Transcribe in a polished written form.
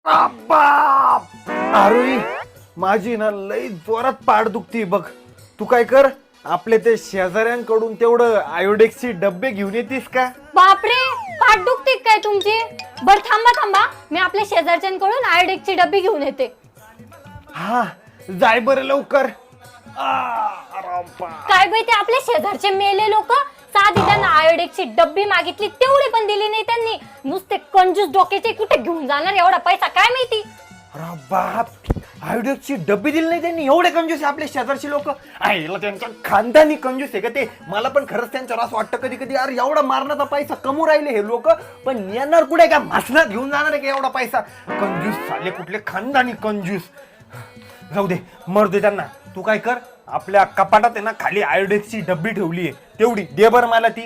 बाप अरे माझी ना लई जोरात पाठ दुखती बघ. तू काय कर, आपले ते शेजाऱ्यांकडून तेवढं आयोडेक्सची डब्बे घेऊन येतीस का? बापरे, पाठ दुखते काय तुमची? बर थांबा थांबा, मी आपल्या शेजारच्यांकडून आयोडेक्सची डब्बी घेऊन येते. हा जाय बरं लवकर. काय बाई, ते आपल्या शेजारचे मेले लोक साधी त्यांना आयोडेक्सची डब्बी मागितली तेवढी पण दिली नाही त्यांनी. नुसते कंजूस डोक्याचे, कुठे घेऊन जाणार एवढा पैसा काय माहिती. अरे बाप, आयोडेक्सची डब्बी दिली नाही त्यांनी. एवढे कंजूस आपले शेजारची लोक. आईला त्यांच्या खानदानी कंजूस आहे का ते? मला पण खरंच त्यांच्यावर असं वाटतं कधी कधी, अरे एवढा मारण्याचा पैसा कमवू राहिले हे लोक, पण येणार कुठे का? मासनात घेऊन जाणार आहे का एवढा पैसा? कंजूस झाले कुठले, खानदानी कंजूस. जाऊ दे, मरू दे त्यांना. तू काय कर, आपल्या कपाटात आहे ना खाली आयोडेक्सची डब्बी ठेवली आहे, तेवढी दे बरं मला ती.